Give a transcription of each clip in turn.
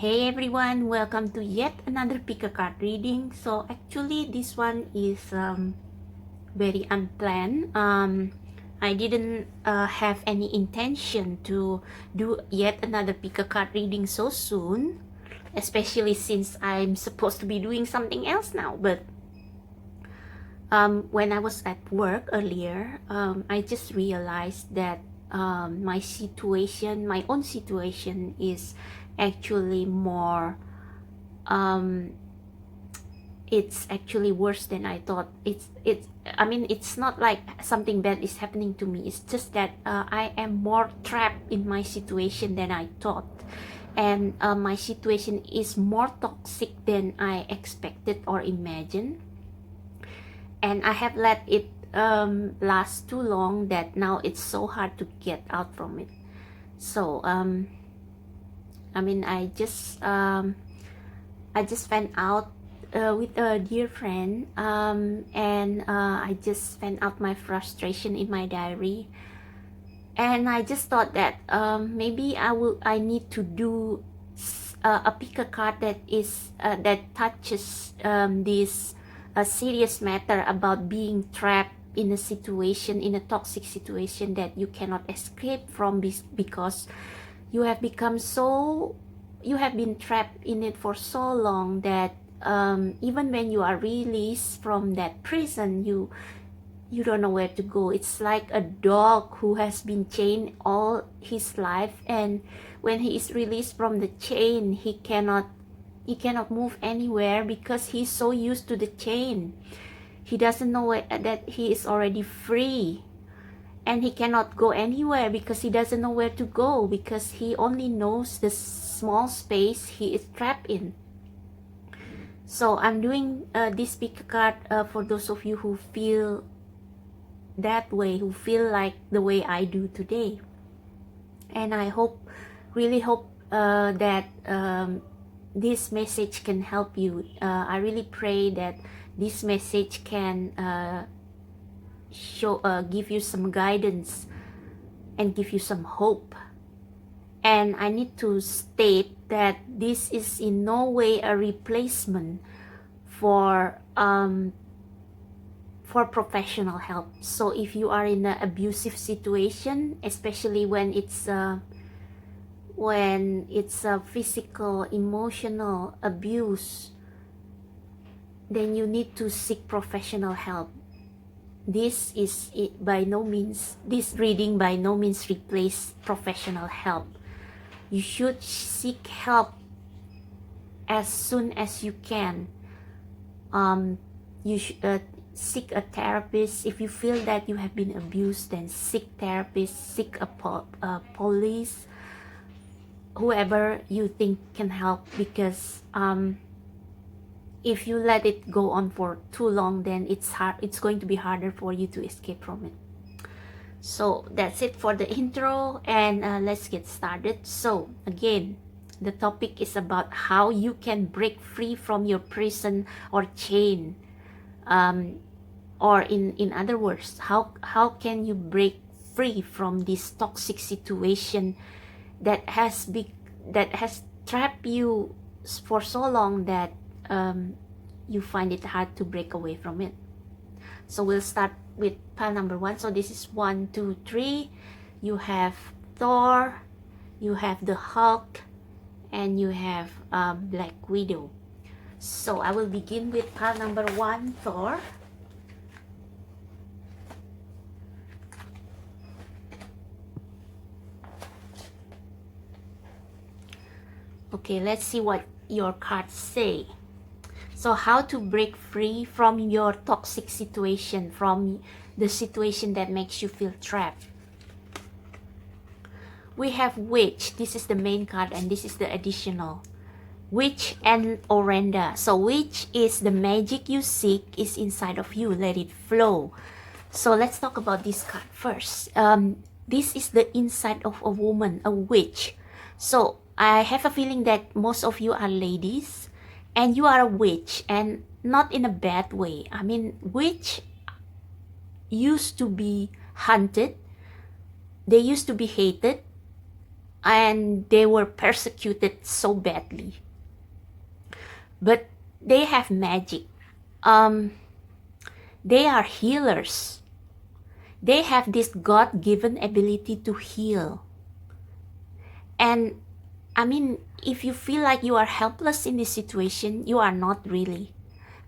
Hey everyone, welcome to yet another pick a card reading. So actually this one is very unplanned. I didn't have any intention to do yet another pick a card reading so soon, especially since I'm supposed to be doing something else now. But when I was at work earlier, I just realized that my own situation is actually more it's actually worse than I thought. I mean, it's not like something bad is happening to me. It's just that I am more trapped in my situation than I thought, and my situation is more toxic than I expected or imagined, and I have let it last too long that now it's so hard to get out from it. So I mean, I just found out with a dear friend, and I just found out my frustration in my diary, and I just thought that maybe I need to do a pick a card that is that touches this serious matter about being trapped in a situation, in a toxic situation that you cannot escape from because you have been trapped in it for so long that even when you are released from that prison, you don't know where to go. It's like a dog who has been chained all his life, and when he is released from the chain, he cannot move anywhere because he's so used to the chain. He doesn't know that he is already free, and he cannot go anywhere because he doesn't know where to go, because he only knows the small space he is trapped in. So I'm doing this pick card for those of you who feel that way, who feel like the way I do today. And I really hope that this message can help you. I really pray that this message can give you some guidance and give you some hope. And I need to state that this is in no way a replacement for professional help. So if you are in an abusive situation, especially when it's a physical, emotional abuse, then you need to seek professional help. This reading by no means replace professional help. You should seek help as soon as you can. You should seek a therapist. If you feel that you have been abused, then seek therapist, seek a police, whoever you think can help, because if you let it go on for too long, then it's going to be harder for you to escape from it. So that's it for the intro, and let's get started. So again, the topic is about how you can break free from your prison or chain, or in other words, how can you break free from this toxic situation that has trapped you for so long that you find it hard to break away from it. So we'll start with pile number 1. So this is 1, 2, 3. You have Thor, you have the Hulk, and you have Black Widow. So I will begin with pile number 1, Thor. Okay, let's see what your cards say. So how to break free from your toxic situation, from the situation that makes you feel trapped. We have Witch. This is the main card, and this is the additional. Witch and Orenda. So Witch is the magic you seek is inside of you. Let it flow. So let's talk about this card first. This is the inside of a woman, a witch. So I have a feeling that most of you are ladies, and you are a witch, and not in a bad way. I mean, witch used to be hunted. They used to be hated. and they were persecuted so badly. But they have magic. They are healers. They have this God-given ability to heal. And I mean, if you feel like you are helpless in this situation, you are not really.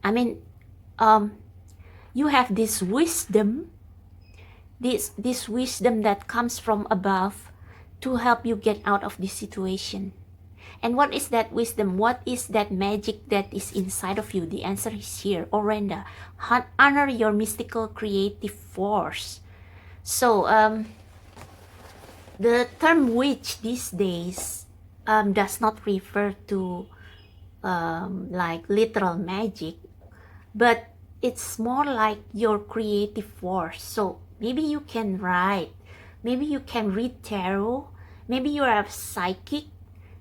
I mean, you have this wisdom, this wisdom that comes from above to help you get out of this situation. And what is that wisdom? What is that magic that is inside of you? The answer is here. Orenda, honor your mystical creative force. So, the term witch these days does not refer to like literal magic, but it's more like your creative force. So maybe you can write, maybe you can read tarot, maybe you are psychic,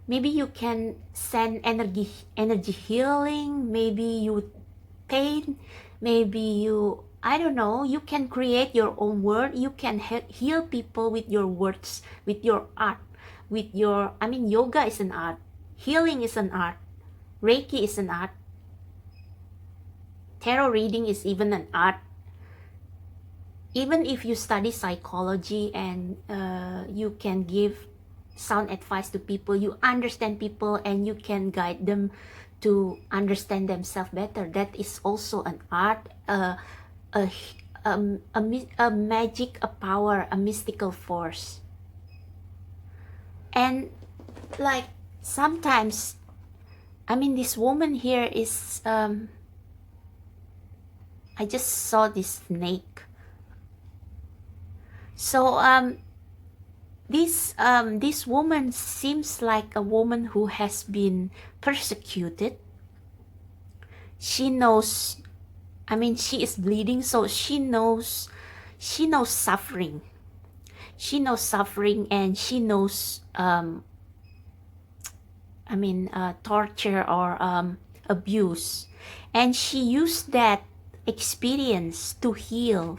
maybe you can send energy healing, maybe you paint, maybe you, I don't know, you can create your own word. You can heal people with your words, with your art, with your, I mean, yoga is an art, healing is an art, Reiki is an art, tarot reading is even an art. Even if you study psychology and you can give sound advice to people, you understand people and you can guide them to understand themselves better. That is also an art, a magic, a power, a mystical force. And like sometimes, I mean, this woman here is, I just saw this snake. So this woman seems like a woman who has been persecuted. She knows, I mean, she is bleeding, so she knows suffering. She knows suffering, and she knows torture or abuse, and she used that experience to heal.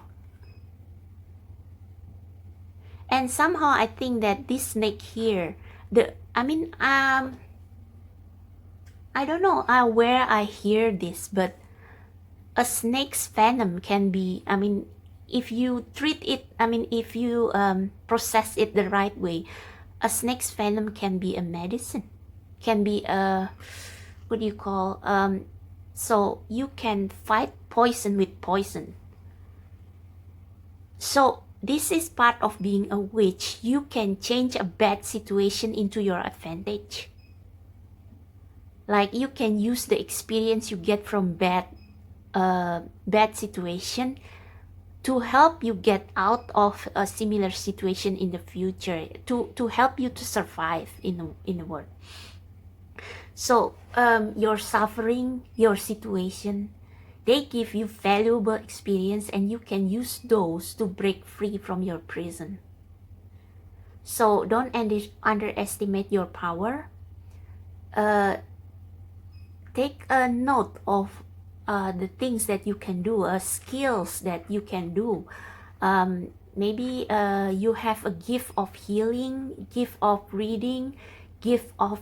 And somehow I think that this snake here, I don't know where I hear this, but a snake's venom can be, I mean, if you treat it, I mean, if you process it the right way, a snake's venom can be a medicine, can be a, what do you call, so you can fight poison with poison. So this is part of being a witch. You can change a bad situation into your advantage. Like you can use the experience you get from bad situation to help you get out of a similar situation in the future, to help you to survive in the world. So your suffering, your situation, they give you valuable experience, and you can use those to break free from your prison. So don't underestimate your power. Take a note of the things that you can do, skills that you can do. Maybe you have a gift of healing, gift of reading, gift of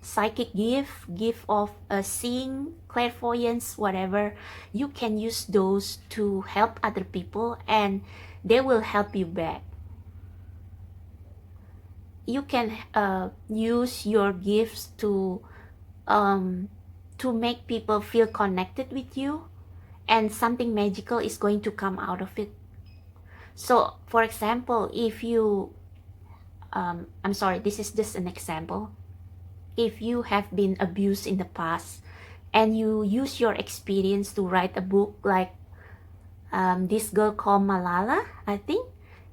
psychic gift of seeing, clairvoyance, whatever. You can use those to help other people, and they will help you back. You can use your gifts to make people feel connected with you, and something magical is going to come out of it. So for example, if you I'm sorry, this is just an example. If you have been abused in the past and you use your experience to write a book, like this girl called Malala, I think,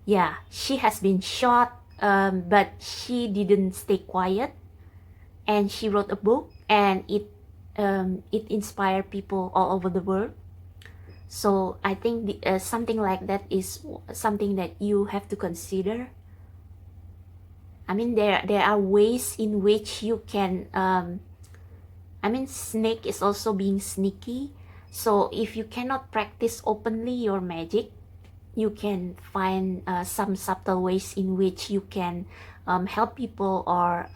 yeah, she has been shot, but she didn't stay quiet, and she wrote a book, and it inspired people all over the world. So I think something like that is something that you have to consider. I mean, there are ways in which you can, snake is also being sneaky. So if you cannot practice openly your magic, you can find some subtle ways in which you can help people or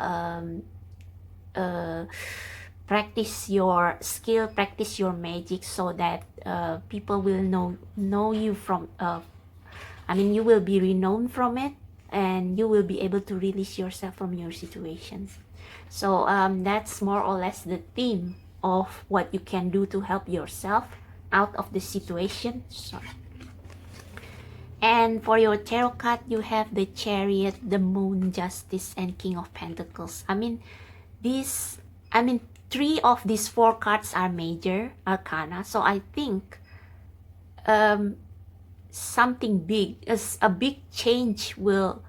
practice your skill, practice your magic, so that people will know you from you will be renowned from it, and you will be able to release yourself from your situations. So that's more or less the theme of what you can do to help yourself out of the situation. Sorry. And for your tarot card, you have the Chariot, the Moon, Justice, and King of Pentacles. Three of these four cards are major arcana. So I think something big, a big change will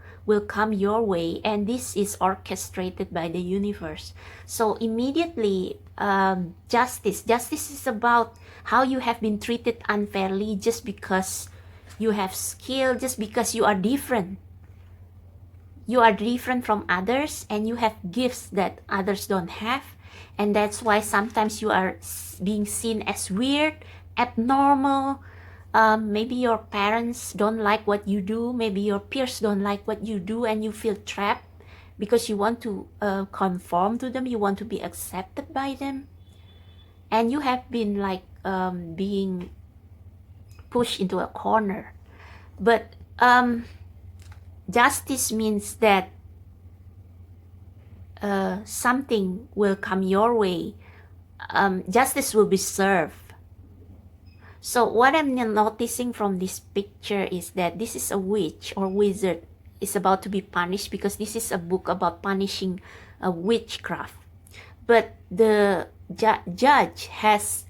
come your way, and this is orchestrated by the universe. So immediately, justice is about how you have been treated unfairly just because you have skill, just because you are different. You are different from others, and you have gifts that others don't have, and that's why sometimes you are being seen as weird, abnormal. Maybe your parents don't like what you do, maybe your peers don't like what you do, and you feel trapped because you want to conform to them, you want to be accepted by them, and you have been like being pushed into a corner. But justice means that something will come your way. Justice will be served. So what I'm noticing from this picture is that this is a witch or wizard is about to be punished, because this is a book about punishing a witchcraft. But the judge has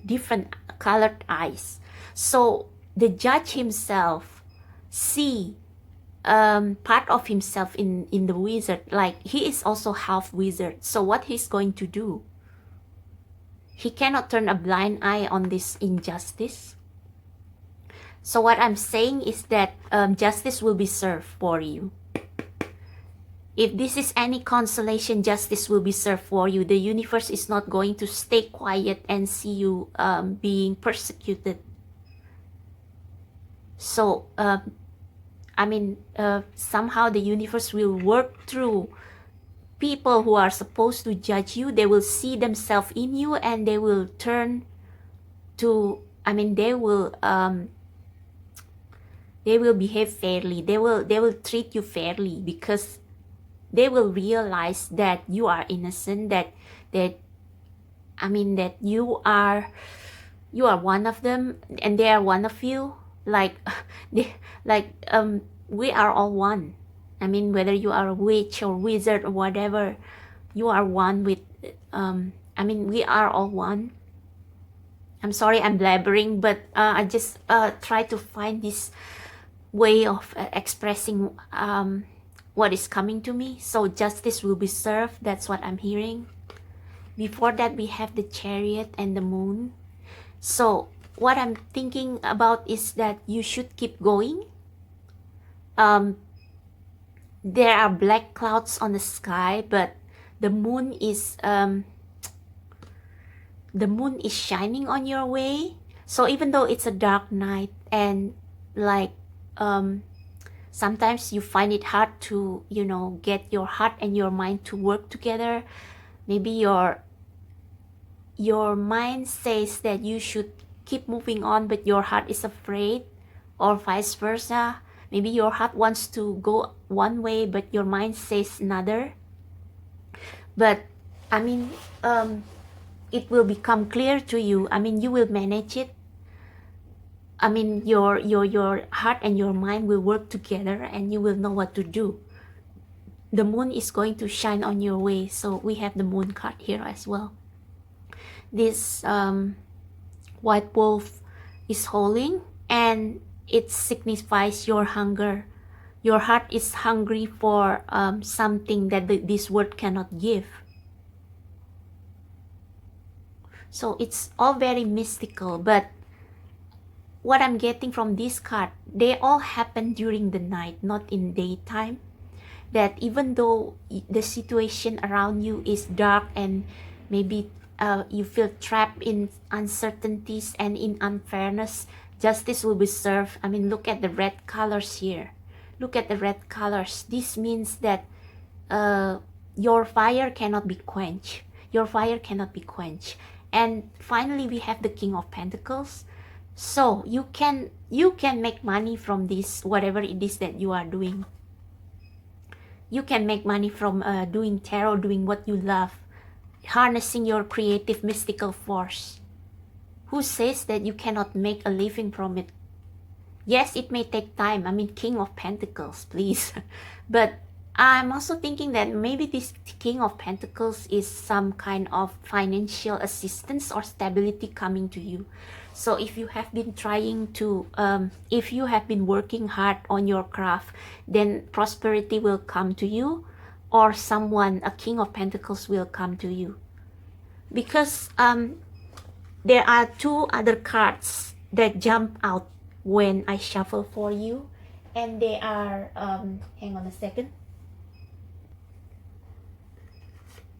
different colored eyes. So the judge himself see part of himself in the wizard, like he is also half wizard. So what he's going to do? He cannot turn a blind eye on this injustice. So what I'm saying is that justice will be served for you. If this is any consolation, justice will be served for you. The universe is not going to stay quiet and see you being persecuted. So somehow the universe will work through people who are supposed to judge you. They will see themselves in you, and they will turn to, they will behave fairly. They will treat you fairly, because they will realize that you are innocent, that you are one of them, and they are one of you. We are all one. Whether you are a witch or wizard or whatever, you are one with, we are all one. I'm sorry I'm blabbering, but I just try to find this way of expressing what is coming to me. So justice will be served, that's what I'm hearing. Before that, we have the Chariot and the Moon. So what I'm thinking about is that you should keep going. There are black clouds on the sky, but the moon is shining on your way. So even though it's a dark night, and sometimes you find it hard to get your heart and your mind to work together. Maybe your mind says that you should keep moving on, but your heart is afraid, or vice versa. Maybe your heart wants to go one way, but your mind says another. But it will become clear to you. You will manage it. Your heart and your mind will work together, and you will know what to do. The moon is going to shine on your way. So we have the moon card here as well. This white wolf is holding, and it signifies your hunger. Your heart is hungry for something that this world cannot give. So it's all very mystical, but what I'm getting from this card, they all happen during the night, not in daytime. That even though the situation around you is dark, and maybe you feel trapped in uncertainties and in unfairness, justice will be served. Look at the red colors here. Look at the red colors. This means that your fire cannot be quenched. Your fire cannot be quenched. And finally, we have the King of Pentacles. So you can make money from this, whatever it is that you are doing. You can make money from doing tarot, doing what you love, harnessing your creative mystical force. Who says that you cannot make a living from it? Yes, it may take time. I mean, King of Pentacles, please. But I'm also thinking that maybe this King of Pentacles is some kind of financial assistance or stability coming to you. So if you have been trying to, if you have been working hard on your craft, then prosperity will come to you, or someone, a King of Pentacles, will come to you. Because there are two other cards that jump out when I shuffle for you, and they are, hang on a second,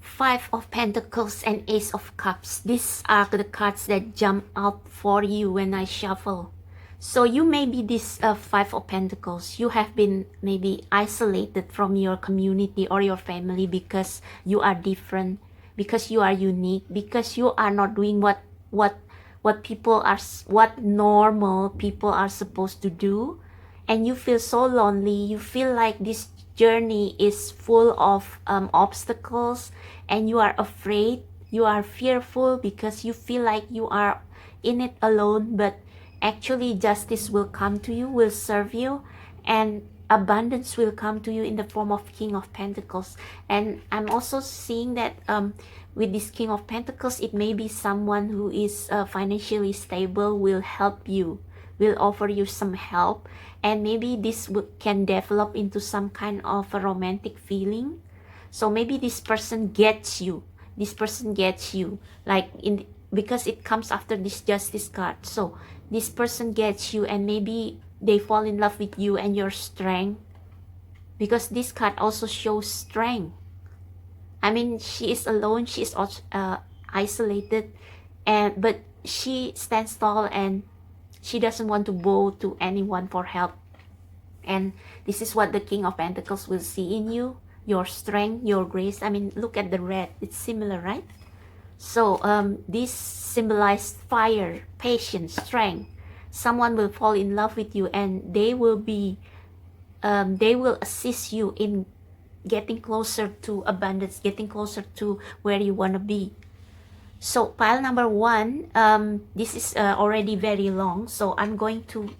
Five of Pentacles and Ace of Cups. These are the cards that jump out for you when I shuffle. So you may be this Five of Pentacles. You have been maybe isolated from your community or your family because you are different, because you are unique, because you are not doing what normal people are supposed to do, and you feel so lonely. You feel like this journey is full of obstacles, and you are afraid, you are fearful because you feel like you are in it alone. But actually justice will come to you, will serve you, and abundance will come to you in the form of King of Pentacles. And I'm also seeing that with this King of Pentacles, it may be someone who is financially stable, will help you, will offer you some help, and maybe this can develop into some kind of a romantic feeling. So maybe this person gets you, like because it comes after this Justice card. So this person gets you, and maybe they fall in love with you and your strength, because this card also shows strength. I mean, she is alone, she is isolated, but she stands tall, and she doesn't want to bow to anyone for help. And this is what the King of Pentacles will see in you, your strength, your grace. I mean, look at the red, it's similar, right? So this symbolizes fire, patience, strength. Someone will fall in love with you, and they will assist you in getting closer to abundance, getting closer to where you want to be. So pile number one, this is already very long, so I'm going to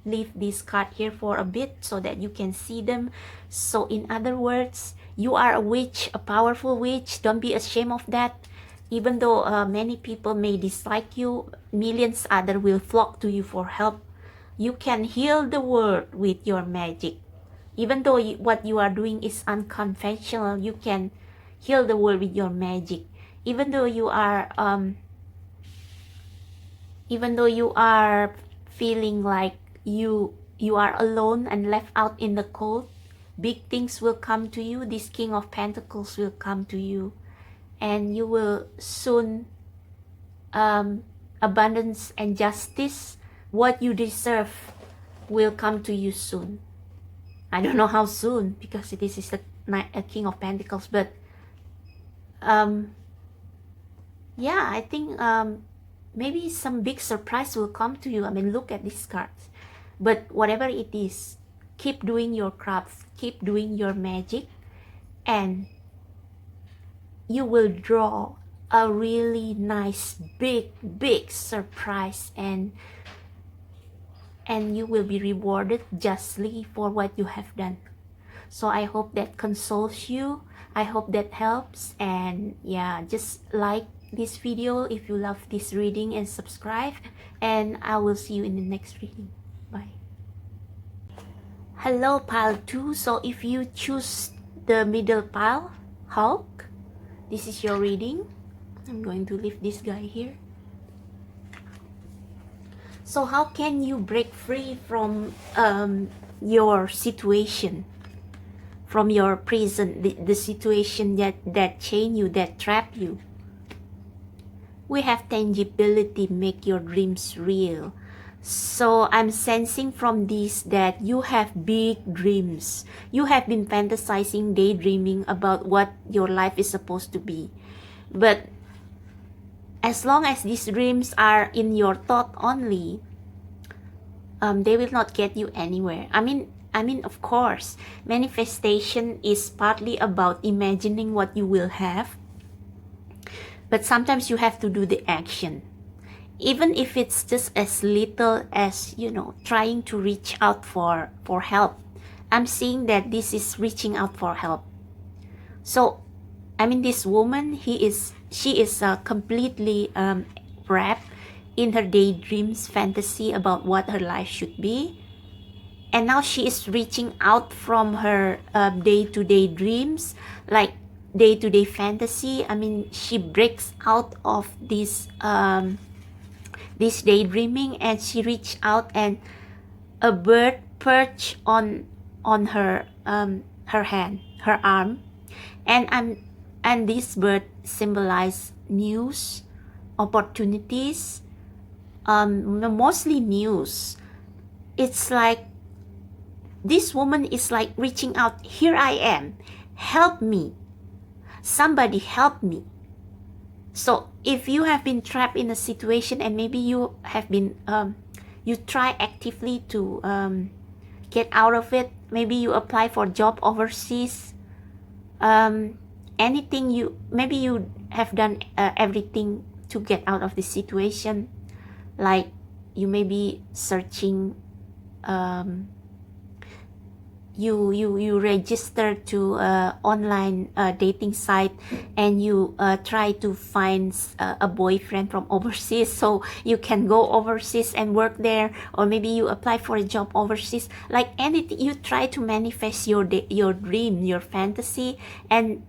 leave this card here for a bit so that you can see them. So in other words, you are a witch, a powerful witch. Don't be ashamed of that. Even though many people may dislike you, millions other will flock to you for help. You can heal the world with your magic. Even though what you are doing is unconventional, you can heal the world with your magic. Even though you are feeling like you are alone and left out in the cold, big things will come to you. This King of Pentacles will come to you, and you will soon abundance and justice, what you deserve, will come to you soon. I don't know how soon, because this is a King of Pentacles, but yeah, I think maybe some big surprise will come to you. I mean, look at these cards. But whatever it is, keep doing your craft, keep doing your magic, and you will draw a really nice big surprise, and you will be rewarded justly for what you have done. So I hope that consoles you. I hope that helps. And yeah, just like this video if you love this reading, and subscribe, and I will see you in the next reading. Bye. Hello, pile 2. So if you choose the middle pile, Hulk, this is your reading. I'm going to leave this guy here. So how can you break free from your situation, from your prison, the situation that chain you, that trap you? We have tangibility, make your dreams real. So I'm sensing from this that you have big dreams. You have been fantasizing, daydreaming about what your life is supposed to be. But as long as these dreams are in your thought only, they will not get you anywhere. I mean, of course, manifestation is partly about imagining what you will have, but sometimes you have to do the action. Even if it's just as little as, trying to reach out for help. I'm seeing that this is reaching out for help. So, this woman, she is completely wrapped in her daydreams, fantasy about what her life should be. And now she is reaching out from her day-to-day dreams, like day-to-day fantasy. She breaks out of this daydreaming, and she reached out, and a bird perched on her hand, her arm, and this bird symbolizes news, opportunities, mostly news. It's like this woman is like reaching out. Here I am, help me, somebody help me. So if you have been trapped in a situation, and maybe you have been you try actively to get out of it, maybe you apply for job overseas, anything, maybe you have done everything to get out of this situation, like you may be searching, you register to online dating site, and you try to find a boyfriend from overseas so you can go overseas and work there, or maybe you apply for a job overseas. Like anything, you try to manifest your dream, your fantasy, and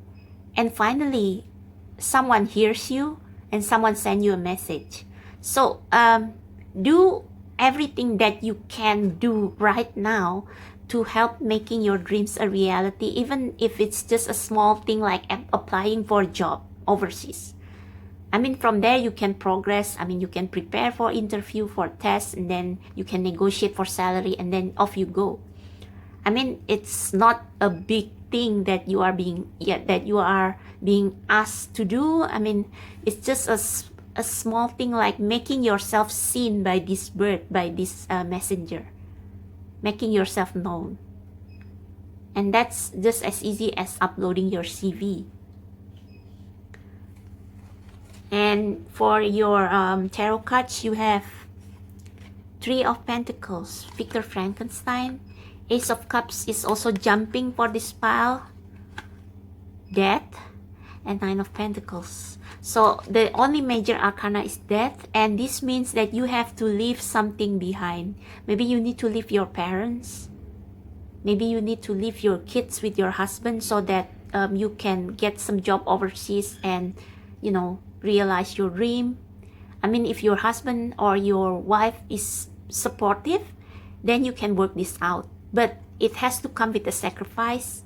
finally someone hears you and someone sends you a message. So do everything that you can do right now to help making your dreams a reality, even if it's just a small thing like applying for a job overseas. From there you can progress. You can prepare for interview, for tests, and then you can negotiate for salary, and then off you go. It's not a big thing that you are being asked to do. It's just a small thing, like making yourself seen by this bird, by this messenger, making yourself known. And that's just as easy as uploading your CV. And for your tarot cards, you have Three of Pentacles, Victor Frankenstein. Ace of Cups is also jumping for this pile, Death, and Nine of Pentacles. So the only major arcana is Death, and this means that you have to leave something behind. Maybe you need to leave your parents. Maybe you need to leave your kids with your husband so that you can get some job overseas and, realize your dream. If your husband or your wife is supportive, then you can work this out. But it has to come with a sacrifice.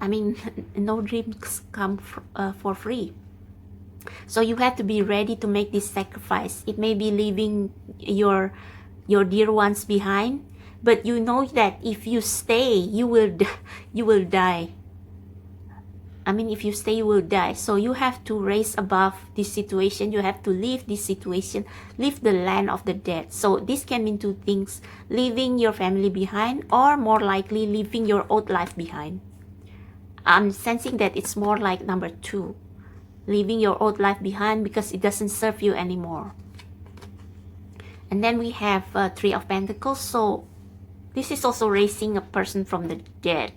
No dreams come for free. So you have to be ready to make this sacrifice. It may be leaving your dear ones behind, but you know that if you stay, you will die. If you stay, you will die. So you have to raise above this situation. You have to leave this situation, leave the land of the dead. So this can mean two things: leaving your family behind, or more likely leaving your old life behind. I'm sensing that it's more like number 2, leaving your old life behind because it doesn't serve you anymore. And then we have Three of Pentacles. So this is also raising a person from the dead.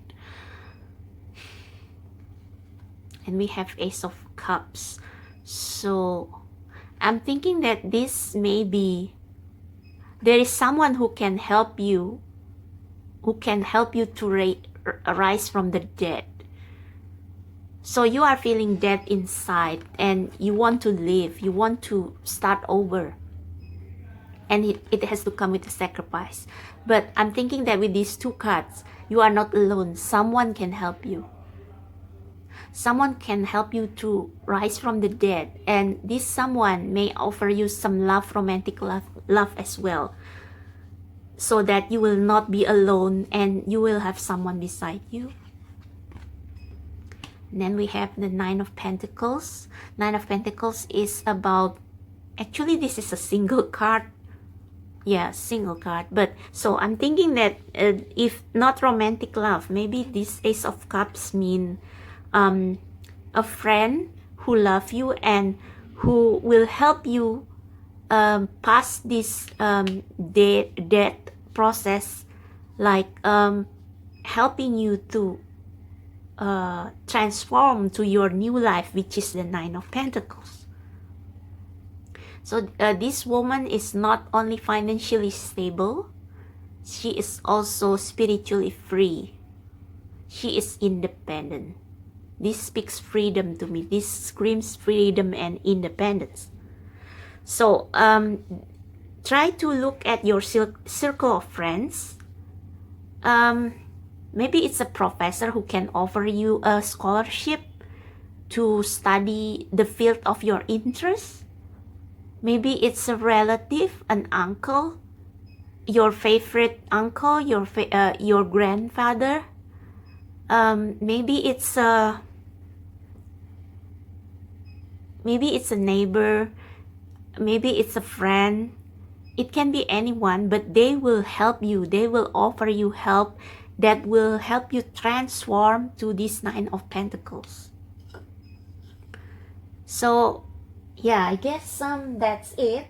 And we have Ace of Cups. So I'm thinking that this may be, there is someone who can help you, to rise from the dead. So you are feeling dead inside, and you want to live, you want to start over. And it has to come with a sacrifice. But I'm thinking that with these two cards, you are not alone. Someone can help you. Someone can help you to rise from the dead. And this someone may offer you some love, romantic love, love as well, so that you will not be alone and you will have someone beside you. And then we have the Nine of Pentacles. Nine of Pentacles is about, actually this is a single card. Yeah, single card. But so I'm thinking that if not romantic love, maybe this Ace of Cups mean a friend who love you and who will help you pass this death process, like helping you to transform to your new life, which is the Nine of Pentacles. So this woman is not only financially stable, she is also spiritually free. She is independent. This speaks freedom to me. This screams freedom and independence. So try to look at your circle of friends. Maybe it's a professor who can offer you a scholarship to study the field of your interest. Maybe it's a relative, an uncle, your favorite uncle, your grandfather. Maybe it's a neighbor. Maybe it's a friend. It can be anyone, but they will help you. They will offer you help that will help you transform to this Nine of Pentacles. So yeah, I guess that's it.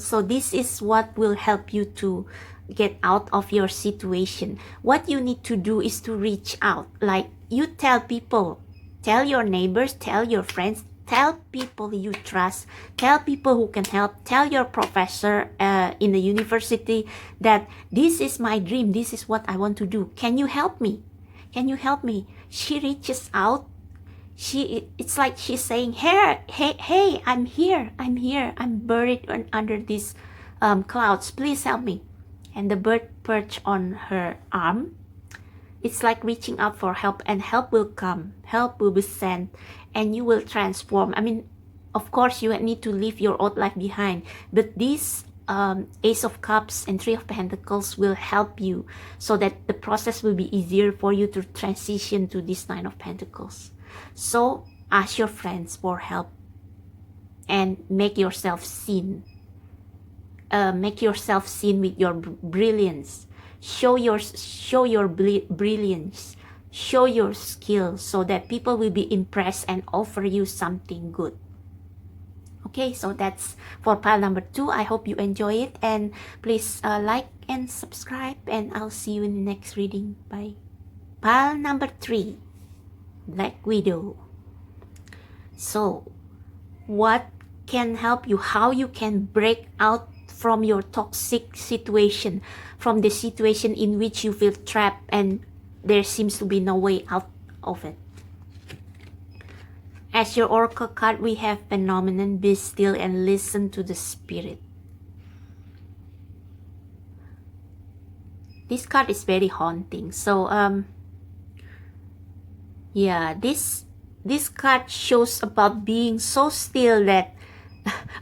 So this is what will help you to get out of your situation. What you need to do is to reach out. Like you tell people, tell your neighbors, tell your friends, tell people you trust, tell people who can help, tell your professor in the university that this is my dream, this is what I want to do. Can you help me? Can you help me? She reaches out. It's like she's saying, hey, I'm here, I'm buried under these clouds, please help me. And the bird perched on her arm. It's like reaching out for help, and help will come, help will be sent, and you will transform. I mean, of course you need to leave your old life behind, but this Ace of Cups and Three of Pentacles will help you so that the process will be easier for you to transition to this Nine of Pentacles. So ask your friends for help and make yourself seen. Make yourself seen with your brilliance. Show your brilliance. Show your skill so that people will be impressed and offer you something good. Okay, so that's for pile number 2. I hope you enjoy it, and please like and subscribe, and I'll see you in the next reading. Bye. Pile number 3. Black Widow. So what can help you, how you can break out from your toxic situation, from the situation in which you feel trapped and there seems to be no way out of it. As your oracle card, we have Phenomenon. Be still and listen to the spirit. This card is very haunting. So yeah, this card shows about being so still that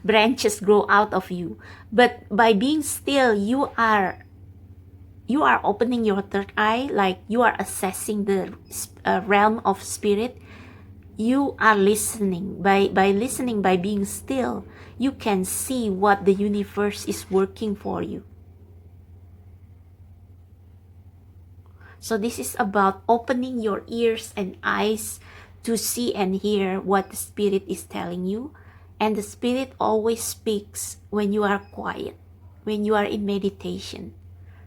branches grow out of you. But by being still, you are opening your third eye, like you are assessing the realm of spirit. You are listening. By listening, by being still, you can see what the universe is working for you. So this is about opening your ears and eyes to see and hear what the spirit is telling you. And the spirit always speaks when you are quiet, when you are in meditation.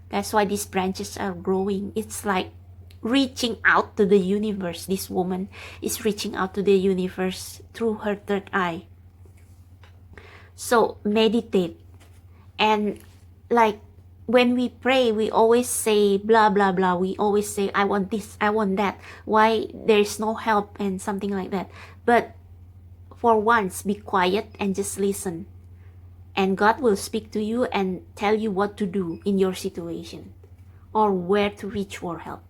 That's why these branches are growing. It's like reaching out to the universe. This woman is reaching out to the universe through her third eye. So meditate. And like when we pray, we always say blah blah blah. We always say, I want this, I want that. Why there's no help and something like that. But for once, be quiet and just listen. And God will speak to you and tell you what to do in your situation or where to reach for help.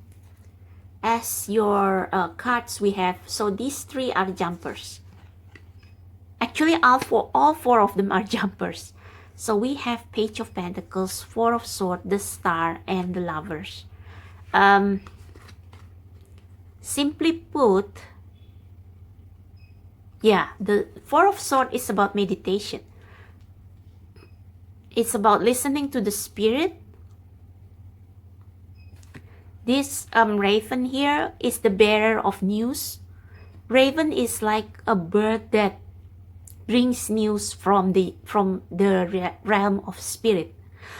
As your cards we have, so these 3 are jumpers. Actually, all four of them are jumpers. So we have Page of Pentacles, Four of Swords, the Star, and the Lovers. Simply put, yeah, the Four of Swords is about meditation. It's about listening to the spirit. This raven here is the bearer of news. Raven is like a bird that brings news from the realm of spirit.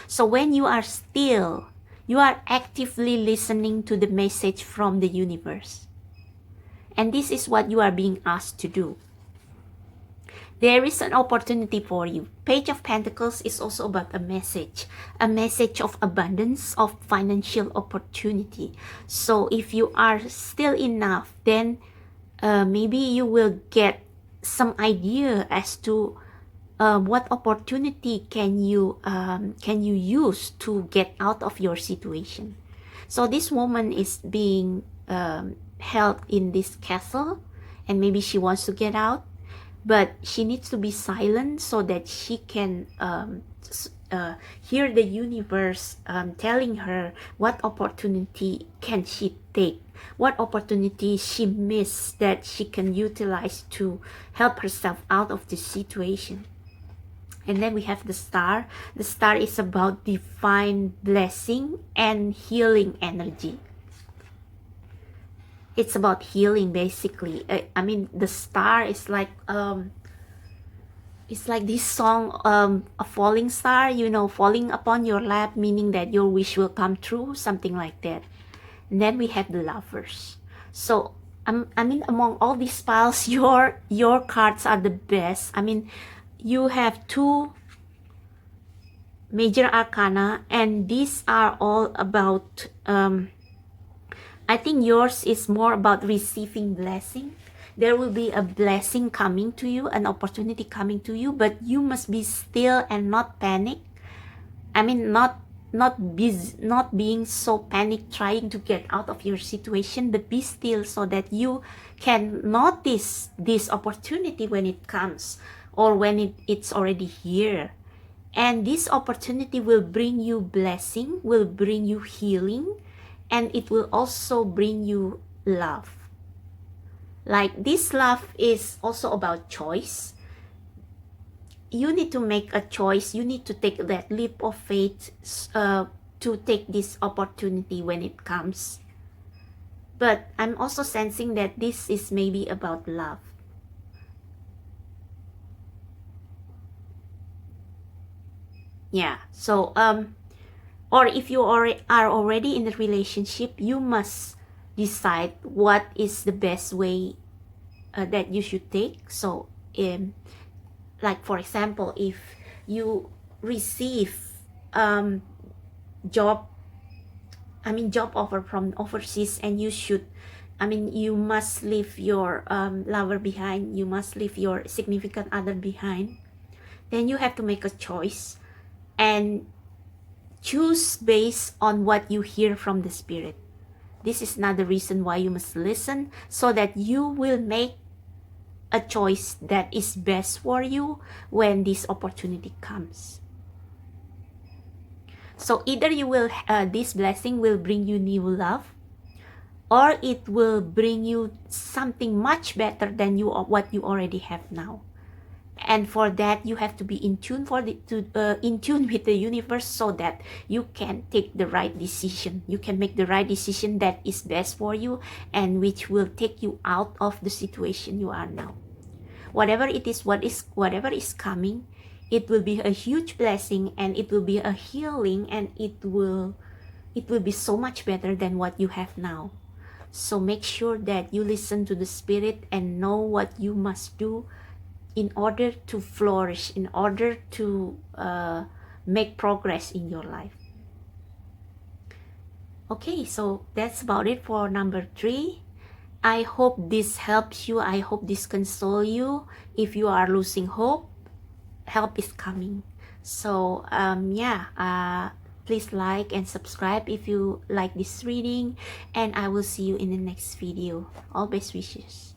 So when you are still, you are actively listening to the message from the universe. And this is what you are being asked to do. There is an opportunity for you. Page of Pentacles is also about a message of abundance, of financial opportunity. So if you are still enough, then maybe you will get some idea as to what opportunity can you use to get out of your situation. So this woman is being held in this castle, and maybe she wants to get out, but she needs to be silent so that she can hear the universe telling her what opportunity can she take, what opportunity she missed that she can utilize to help herself out of this situation. And then we have the Star. The Star is about divine blessing and healing energy. It's about healing, basically. I mean, the Star is like it's like this song, a falling star, you know, falling upon your lap, meaning that your wish will come true, something like that. And then we have the Lovers. So I mean, among all these piles, your cards are the best. I mean, you have two major arcana, and these are all about I think yours is more about receiving blessing. There will be a blessing coming to you, an opportunity coming to you, but you must be still and not panic. I mean, not being so panic trying to get out of your situation, but be still so that you can notice this opportunity when it comes, or when it's already here. And this opportunity will bring you blessing, will bring you healing, and it will also bring you love. Like, this love is also about choice. You need to make a choice. You need to take that leap of faith to take this opportunity when it comes. But I'm also sensing that this is maybe about love. Yeah, so or if you are already in a relationship, you must decide what is the best way that you should take. So like, for example, if you receive job offer from overseas, and you must leave your lover behind, you must leave your significant other behind, then you have to make a choice and choose based on what you hear from the spirit. This is another reason why you must listen, so that you will make a choice that is best for you when this opportunity comes. So either you will this blessing will bring you new love, or it will bring you something much better than what you already have now. And for that, you have to be in tune in tune with the universe, so that you can take the right decision. You can make the right decision that is best for you, and which will take you out of the situation you are now. Whatever it is, whatever is coming, it will be a huge blessing, and it will be a healing, and it will be so much better than what you have now. So make sure that you listen to the spirit and know what you must do in order to flourish, in order to make progress in your life. Okay, so that's about it for number 3. I hope this helps you. I hope this consoles you. If you are losing hope, help is coming. So please like and subscribe if you like this reading, and I will see you in the next video. All best wishes.